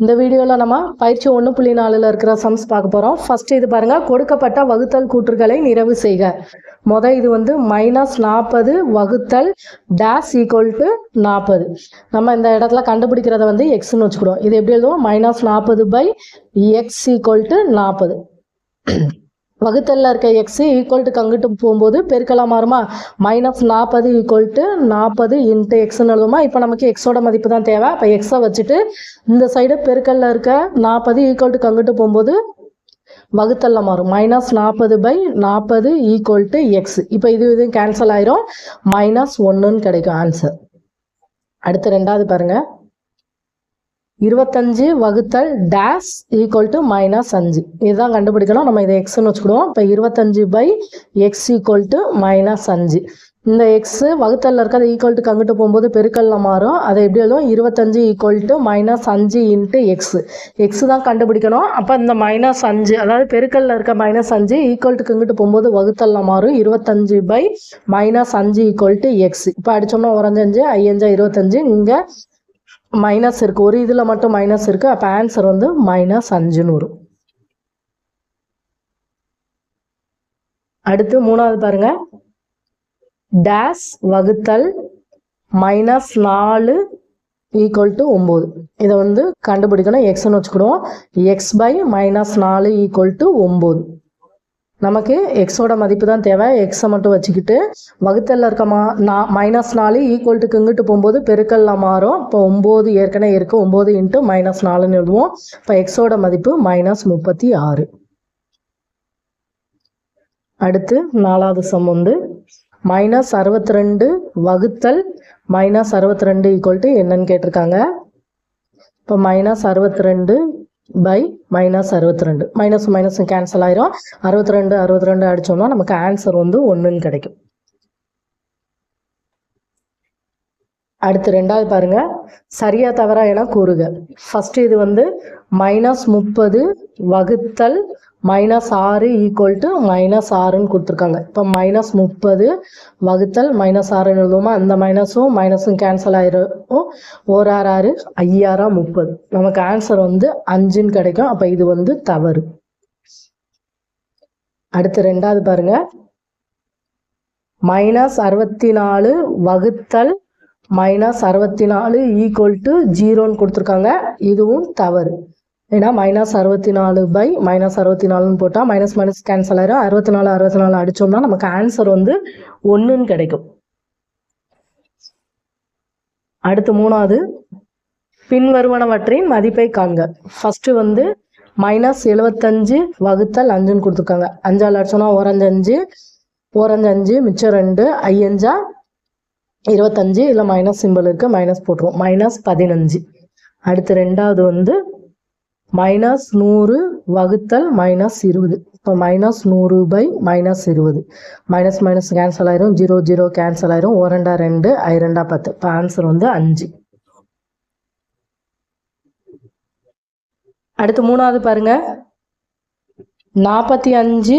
இந்த வீடியோவில் நம்ம பயிற்சி 1.4 இருக்கிற சம்ஸ் பார்க்க போகிறோம். ஃபர்ஸ்ட் இது பாருங்க, கொடுக்கப்பட்ட வகுத்தல் கூற்றுகளை நிறைவு செய்க. இது வந்து -40 வகுத்தல் டேஸ் ஈக்குவல் டு 40. நம்ம இந்த இடத்துல கண்டுபிடிக்கிறத வந்து எக்ஸ்ன்னு வச்சுக்கிறோம். இது எப்படி எழுதுவோம்? -40/x equal to 40. வகுத்தல்ல இருக்க எக்ஸ் ஈக்குவல் டு அங்கிட்டு போகும்போது பெருக்கலாம் மாறுமா? -40 ஈக்குவல் டு 40 இன்ட்டு எக்ஸ்ன்னு எழுதுமா. இப்போ நமக்கு எக்ஸோட மதிப்பு தான் தேவை. அப்போ எக்ஸை வச்சுட்டு இந்த சைடு பெருக்கல்ல இருக்க 40 ஈக்குவல் டு அங்கிட்டு போகும்போது வகுத்தல்ல மாறும். -40/40 ஈக்குவல் டு எக்ஸ். இப்போ இது கேன்சல் ஆயிரும். -1ன்னு கிடைக்கும் ஆன்சர். அடுத்து ரெண்டாவது பாருங்க, 25 வகுத்தல் டேஸ் ஈக்குவல் டு -5. இதுதான் கண்டுபிடிக்கணும். நம்ம இதை எக்ஸ்ன்னு வச்சுக்கிடுவோம். இப்போ 25/x ஈக்குவல் டு -5. இந்த எக்ஸ் வகுத்தல்ல இருக்க ஈக்குவல் டு அங்கிட்டு போகும்போது பெருக்கல்ல மாறும். அதை எப்படி எழுதும்? 25 equal to -5 into X. X தான் கண்டுபிடிக்கணும். அப்போ இந்த -5, அதாவது பெருக்கல்ல இருக்க -5 ஈக்குவல் டு அங்கிட்டு போகும்போது வகுத்தல்ல மாறும். 25/-5 ஈக்குவல் டு எக்ஸ். இப்போ அடிச்சோம்னா 5 5 25. இங்கே மைனஸ் இருக்குது, ஒரு இதில் மட்டும் மைனஸ் இருக்குது. அப்போ ஆன்சர் வந்து -5ன்னு வரும். அடுத்து மூணாவது பாருங்க, டேஸ் வகுத்தல் -4 ஈக்குவல் டு 9. இதை வந்து கண்டுபிடிக்கணும். எக்ஸ்ன்னு வச்சுக்கிடுவோம். x/-4 equal to 9. நமக்கு எக்ஸோட மதிப்பு தான் தேவை. எக்ஸை மட்டும் வச்சுக்கிட்டு வகுத்தல்ல இருக்க -4 ஈக்குவல் டு இங்கிட்டு போகும்போது பெருக்கல்ல மாறும். இப்போ 9 ஏற்கனவே இருக்குது. 9 இன்ட்டு -4ன்னு எழுதுவோம். இப்போ எக்ஸோட மதிப்பு -36. அடுத்து நாலாவது சம் வந்து -62 வகுத்தல் -62 ஈக்குவல் டு என்னன்னு கேட்டிருக்காங்க. இப்போ -62/-62 மைனஸ் கேன்சல் ஆயிரும். 62 அடிச்சோம்னா நமக்கு ஆன்சர் வந்து 1ன்னு கிடைக்கும். அடுத்து ரெண்டாவது பாருங்க, சரியா தவறா என கூறுக. ஃபர்ஸ்ட் இது வந்து -30 வகுத்தல் -6 ஈக்குவல் டு -6ன்னு கொடுத்துருக்காங்க. இப்போ -30 வகுத்தல் -6ன்னு எழுதுவோமா. அந்த மைனஸும் கேன்சல் ஆயிரும். 1 6 6 30. நமக்கு ஆன்சர் வந்து 5ன்னு கிடைக்கும். அப்போ இது வந்து தவறு. அடுத்து ரெண்டாவது பாருங்க, -64 வகுத்தல் -64 ஈக்குவல் டு 0ன்னு கொடுத்துருக்காங்க. இதுவும் தவறு. ஏன்னா -64/-64ன்னு போட்டால் மைனஸ் கேன்சல் ஆயிரும். 64 அடித்தோம்னா நமக்கு ஆன்சர் வந்து 1ன்னு கிடைக்கும். அடுத்து மூணாவது, பின்வருவனவற்றின் மதிப்பை காண்க. ஃபர்ஸ்ட் வந்து -75 வகுத்தல் 5ன்னு கொடுத்துருக்காங்க. 5 அடிச்சோம்னா 1 5 மிச்சம் 2 5 25. இல்லை மைனஸ் சிம்பிள் இருக்கு, மைனஸ் போட்டுருவோம். -15. அடுத்து ரெண்டாவது வந்து -100 வகுத்தல் -20. இப்போ -100/-20. மைனஸ் கேன்சல் ஆயிரும். 0 கேன்சல் ஆயிரும். 1 2 2 10. இப்போ ஆன்சர் வந்து 5. அடுத்து மூணாவது பாருங்க, 45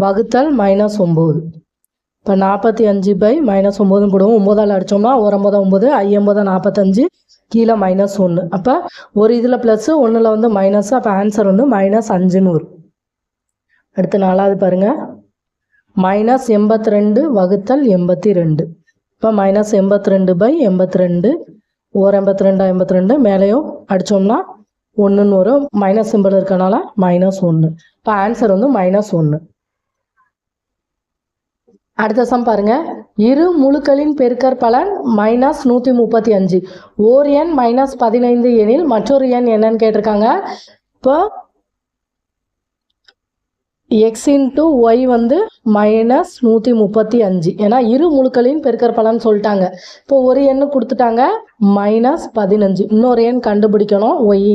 வகுத்தல் -9. இப்போ 45/-9 போடுவோம். 9 அடிச்சோம்னா 1 9 9 45 கீழே -1. அப்போ ஒரு இதில் ப்ளஸ், ஒன்றில் வந்து மைனஸ். அப்போ ஆன்சர் வந்து -5ன்னு வரும். அடுத்து நாலாவது பாருங்க, -82 வகுத்தல் 82. இப்போ -82/-82. 1 82 மேலேயும் அடித்தோம்னா 1ன்னு வரும். மைனஸ் சிம்பிள் இருக்கனால -1. இப்போ ஆன்சர் வந்து -1. அடுத்த சம் பாருங்க, இரு முழுக்களின் பெருக்கற் பலன் -135. ஓர் எண் -15 எனில் மற்றொரு எண் என்னன்னு கேட்டிருக்காங்க. இப்போ x இன்ட்டு ஒய் வந்து -135. ஏன்னா இரு முழுக்களின் பெருக்கற் பலன் சொல்லிட்டாங்க. இப்போ ஒரு எண்ணு கொடுத்துட்டாங்க -15. இன்னொரு எண் கண்டுபிடிக்கணும். ஒய்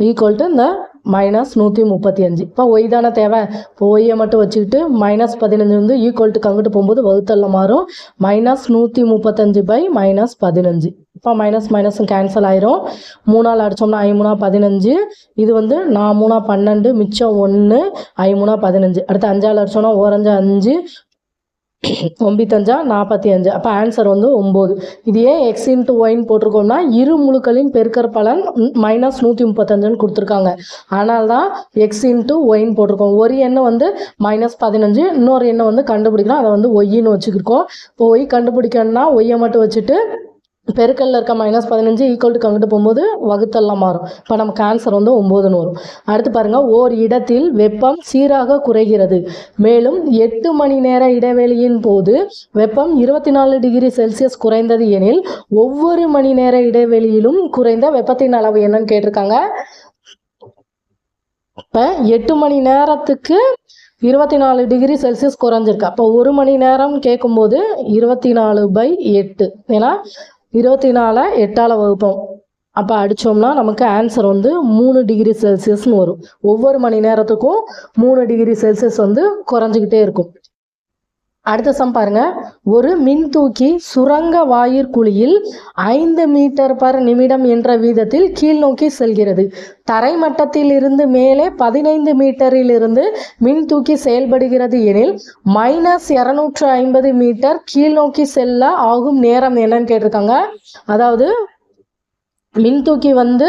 ஈக்குவல் டு இந்த -135. இப்போ ஒய் தானே தேவை. இப்போ ஒய்யை மட்டும் வச்சுக்கிட்டு -15 வந்து ஈக்குவல் டு அங்கிட்டு போகும்போது வகுத்தல்ல மாறும். -135/-15. இப்போ மைனஸ் கேன்சல் ஆயிரும். 3 அடிச்சோம்னா 5 15. இது வந்து 4 12 மிச்சம் 1 5 15. அடுத்து 5 அடிச்சோம்னா 1 5 9 45. அப்போ ஆன்சர் வந்து 9. இது ஏன் எக்ஸ் இன்ட்டு ஒய்ன்னு போட்டிருக்கோம்னா இரு முழுக்களின் பெருக்கற் பலன் -135 கொடுத்துருக்காங்க. அதனால தான் எக்ஸ் இன்ட்டு ஒய்ன்னு போட்டிருக்கோம். ஒரு எண்ணை வந்து -15, இன்னொரு எண்ணை வந்து கண்டுபிடிக்கணும், அதை வந்து ஒய்ன்னு வச்சுக்கிருக்கோம். இப்போ ஒய் கண்டுபிடிக்கணும்னா ஒய்யை மட்டும் வச்சுட்டு பெருக்கல்ல இருக்க -15 ஈக்குவல் டு அங்கிட்டு போகும்போது வகுத்தெல்லாம் மாறும். இப்போ நமக்கு ஆன்சர் வந்து 9ன்னு வரும். அடுத்து பாருங்க, ஓர் இடத்தில் வெப்பம் சீராக குறைகிறது, மேலும் 8 மணி நேர இடைவெளியின் போது வெப்பம் 24 டிகிரி செல்சியஸ் குறைந்தது எனில் ஒவ்வொரு மணி நேர இடைவெளியிலும் குறைந்த வெப்பத்தின் அளவு என்னன்னு கேட்டிருக்காங்க. இப்போ 8 மணி நேரத்துக்கு 24 டிகிரி செல்சியஸ் குறைஞ்சிருக்கு. அப்போ 1 மணி நேரம் கேட்கும்போது 24/8, ஏன்னா 24 8ஆல் வகுப்போம். அப்போ அடித்தோம்னா நமக்கு ஆன்சர் வந்து 3 டிகிரி செல்சியஸ்னு வரும். ஒவ்வொரு மணி நேரத்துக்கும் 3 டிகிரி செல்சியஸ் வந்து குறைஞ்சிக்கிட்டே இருக்கும். அடுத்த சம் பாருங்க, ஒரு மின்தூக்கி சுரங்க வாயிற்குழியில் 5 மீட்டர்/நிமிடம் என்ற வீதத்தில் கீழ் நோக்கி செல்கிறது. தரைமட்டத்தில் இருந்து மேலே 15 மீட்டரிலிருந்து மின்தூக்கி செயல்படுகிறது எனில் -250 மீட்டர் கீழ் நோக்கி செல்ல ஆகும் நேரம் என்னன்னு கேட்டிருக்காங்க. அதாவது மின்தூக்கி வந்து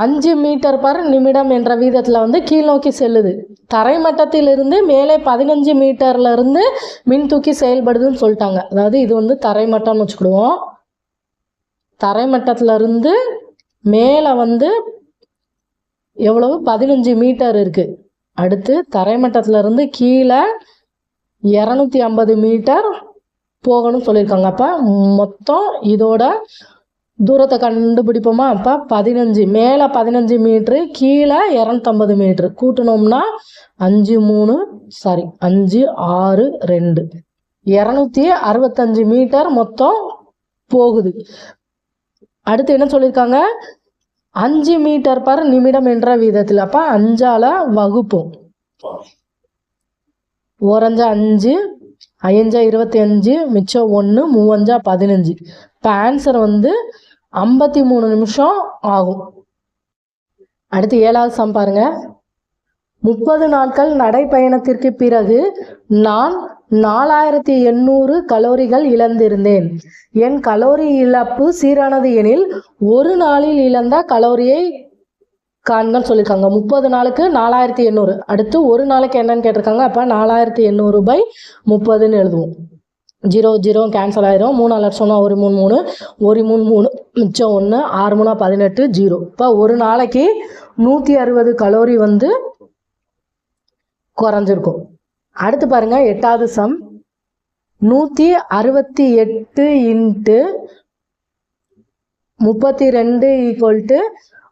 5 மீட்டர்/நிமிடம் என்ற வீதத்தில் வந்து கீழ் நோக்கி செல்லுது. தரைமட்டத்திலிருந்து மேலே 15 மீட்டர்ல இருந்து மின்தூக்கி செயல்படுதுன்னு சொல்லிட்டாங்க. அதாவது இது வந்து தரைமட்டம்னு வச்சுக்கிடுவோம். தரைமட்டத்துல இருந்து மேலே வந்து எவ்வளவு 15 மீட்டர் இருக்கு. அடுத்து தரைமட்டத்துல இருந்து கீழே 250 மீட்டர் போகணும்னு சொல்லியிருக்காங்க. அப்போ மொத்தம் இதோட தூரத்தை கண்டுபிடிப்போமா? அப்போ 15 மேலே 15 மீட்ரு, கீழே 250 மீட்ரு கூட்டணும்னா 5 6 2 265 மீட்டர் மொத்தம் போகுது. அடுத்து என்ன சொல்லியிருக்காங்க? 5 மீட்டர்/நிமிடம் என்ற வீதத்தில். அப்போ 5ஆல் வகுப்போம். 4 5, 5 25, மிச்சம் 1, 3 15. இப்போ ஆன்சர் வந்து 53 நிமிஷம் ஆகும். அடுத்து 7வது சம் பாருங்க, 30 நாட்கள் நடைப்பயணத்திற்கு பிறகு நான் 4800 கலோரிகள் இழந்திருந்தேன். என் கலோரி இழப்பு சீரானது எனில் ஒரு நாளில் இழந்த கலோரியை காண்கன்னு சொல்லியிருக்காங்க. 30 நாளுக்கு 4800. அடுத்து ஒரு நாளைக்கு என்னன்னு கேட்டிருக்காங்க. அப்போ 4800/30ன்னு எழுதுவோம். 0 0 கேன்சல் ஆயிரும். 3 லட்சம்னா 1 3 3 1 3 3 மிச்சம் 1 6 3 18 0. இப்போ ஒரு நாளைக்கு 160 கலோரி வந்து குறைஞ்சிருக்கும். அடுத்து பாருங்க, 8வது சம், 168 × 32 =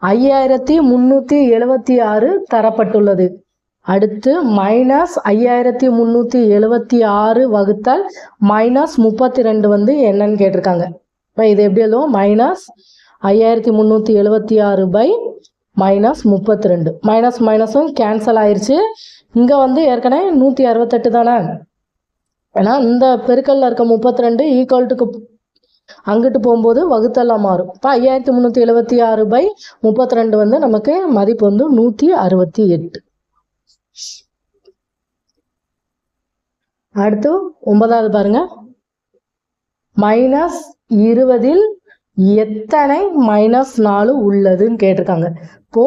5376 தரப்பட்டுள்ளது. அடுத்து -5376 வகுத்தல் -32 வந்து என்னன்னு கேட்டிருக்காங்க. இப்போ இது எப்படி எழுதுவோம்? -5376/-32. மைனஸும் கேன்சல் ஆயிடுச்சு. இங்கே வந்து ஏற்கனவே 168 தானே, ஏன்னா இந்த பெருக்கல்ல இருக்க 32 ஈக்குவல்ட்டுக்கு அங்கிட்டு போகும்போது வகுத்தெல்லாம் மாறும். இப்போ 5376/32 வந்து நமக்கு மதிப்பு வந்து 168. அடுத்து 9வது பாருங்க, -20ல் எத்தனை -4 உள்ளதுன்னு கேட்டிருக்காங்க. இப்போ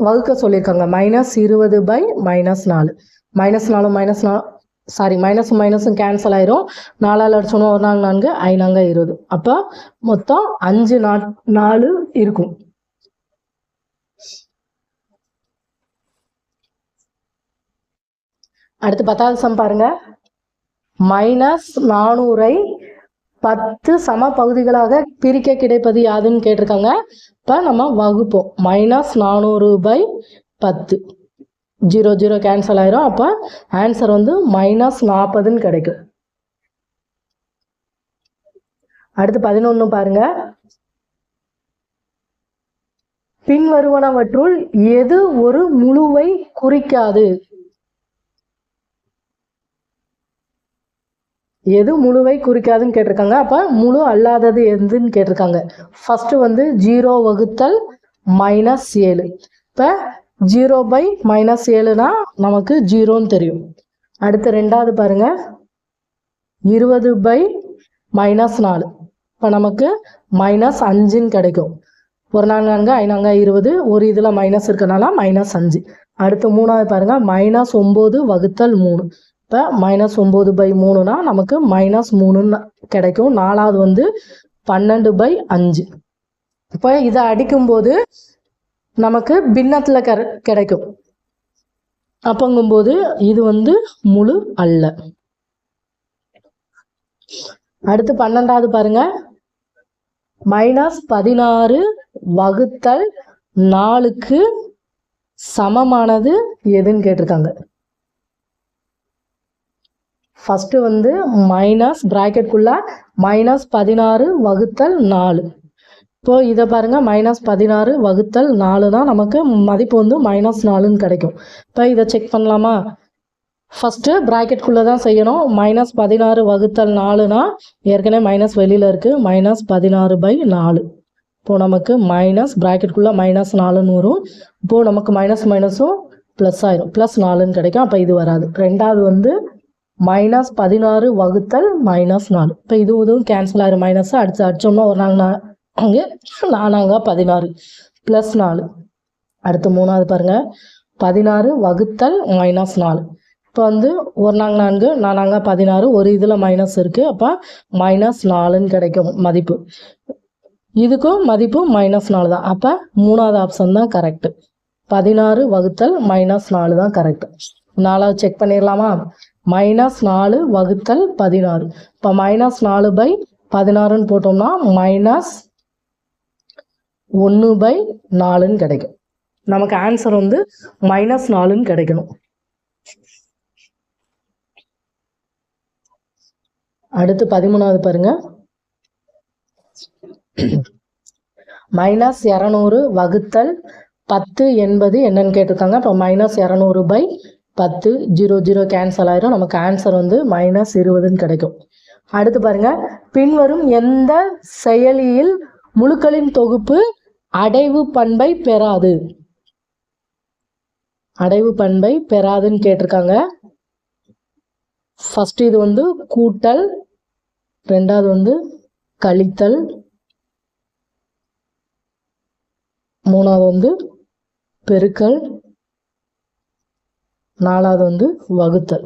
வகுக்க சொல்லியிருக்காங்க. -20/-4. மைனஸும் கேன்சல் ஆயிரும். 4ஆல் அடிச்சோன்னா 1 4 4, 5 4 20. அப்போ மொத்தம் 5 4 இருக்கும். அடுத்து 10வது சம் பாருங்க, -400ஐ 10 சம பகுதிகளாக பிரிக்க கிடைப்பது யாதுன்னு கேட்டிருக்காங்க. இப்போ நம்ம வகுப்போம். -400/10. 0 0 கேன்சல் ஆயிரும். அப்போ ஆன்சர் வந்து -40ன்னு கிடைக்கும். அடுத்து 11 பாருங்க, பின்வருவனவற்றுள் எது ஒரு முழுவை குறிக்காது? எது முழுவை குறிக்காதுன்னு கேட்டிருக்காங்க. அப்போ முழு அல்லாதது எதுன்னு கேட்டிருக்காங்க. ஃபர்ஸ்ட் வந்து 0 வகுத்தல் -7. இப்போ 0/-7னா நமக்கு 0ன்னு தெரியும். அடுத்து 2வது பாருங்க, 20/-4. இப்போ நமக்கு -5ன்னு கிடைக்கும். ஒரு 4 4 5 20, ஒரு இதில் மைனஸ் இருக்கனால -5. அடுத்து மூணாவது பாருங்கள், -9/3. இப்போ -9/3னா நமக்கு -3ன்னு கிடைக்கும். நாலாவது வந்து 12/5. இப்போ இதை அடிக்கும்போது நமக்கு பின்னத்தில் கிடைக்கும். அப்போங்கும்போது இது வந்து முழு அல்ல. அடுத்து 12வது பாருங்க, -16/4க்கு சமமானது எதுன்னு கேட்டிருக்காங்க. ஃபர்ஸ்ட் வந்து மைனஸ் பிராக்கெட்குள்ள -16/4. இப்போ இதை பாருங்க, -16/4 தான் நமக்கு மதிப்பு வந்து -4ன்னு கிடைக்கும். இப்போ இதை செக் பண்ணலாமா? ஃபஸ்ட்டு ப்ராக்கெட்குள்ளே தான் செய்யணும். -16/4னா ஏற்கனவே மைனஸ் வெளியில் இருக்குது, -16/4. இப்போது நமக்கு மைனஸ் ப்ராக்கெட்குள்ளே -4ன்னு வரும். இப்போது நமக்கு மைனஸும் ப்ளஸ் ஆயிரும், +4ன்னு கிடைக்கும். அப்போ இது வராது. ரெண்டாவது வந்து -16/-4. இப்போ இதுவும் கேன்சல் ஆயிரும், மைனஸ் அடுத்து அடிச்சோம்னா ஒரு 4×4 +4. அடுத்து மூணாவது பாருங்கள், 16/-4. இப்போ வந்து ஒரு 4 4 16, ஒரு இதில் மைனஸ் இருக்குது. அப்போ -4ன்னு கிடைக்கும் மதிப்பு. இதுக்கும் மதிப்பு -4 தான். அப்போ மூணாவது ஆப்ஷன் தான் கரெக்டு. 16/-4 தான் கரெக்டு. நாலாவது செக் பண்ணிடலாமா? -4/-16. இப்போ -4/16ன்னு போட்டோம்னா -1/4ன்னு கிடைக்கும். நமக்கு ஆன்சர் வந்து -4ன்னு கிடைக்கணும். அடுத்து 13வது பாருங்க, -200/10 என்பது என்னன்னு கேட்டிருக்காங்க. இப்போ -200/10, 0 கேன்சல் ஆயிரும். நமக்கு ஆன்சர் வந்து -20ன்னு கிடைக்கும். அடுத்து பாருங்க, பின்வரும் எந்த செயலியில் முழுக்களின் தொகுப்பு அடைவு பண்பை பெறாது? அடைவு பண்பை பெறாதுன்னு கேட்டிருக்காங்க. ஃபர்ஸ்ட் இது வந்து கூட்டல், ரெண்டாவது வந்து கழித்தல், மூணாவது வந்து பெருக்கல், நாலாவது வந்து வகுத்தல்.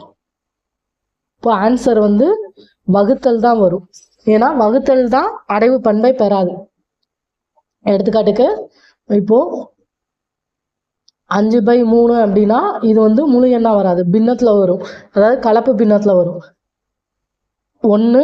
இப்போ ஆன்சர் வந்து வகுத்தல் தான் வரும். ஏன்னா வகுத்தல் தான் அடைவு பண்பை பெறாது. எடுத்துக்காட்டுக்கு இப்போ 5/3 அப்படின்னா இது வந்து முழு எண்ணா வராது, பின்னத்தில் வரும். அதாவது கலப்பு பின்னத்தில் வரும். 1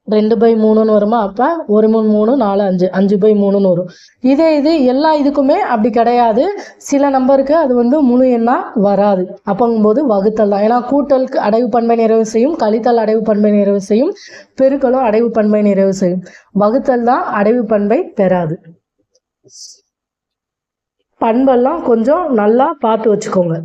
2/3ன்னு வருமா? அப்போ 1 3 3 4 5, 5/3ன்னு வரும். இது எல்லா இதுக்குமே அப்படி கிடையாது. சில நம்பருக்கு அது வந்து முழு எண்ணா வராது. அப்போங்கும்போது வகுத்தல் தான். ஏன்னா கூட்டலுக்கு அடைவு பண்பை நிறைவு செய்யும், கழித்தல் அடைவு பண்பை நிறைவு செய்யும், பெருக்கலும் அடைவு பண்பை நிறைவு செய்யும். வகுத்தல் தான் அடைவு பண்பை பெறாது. பண்பெல்லாம் கொஞ்சம் நல்லா பார்த்து வச்சுக்கோங்க.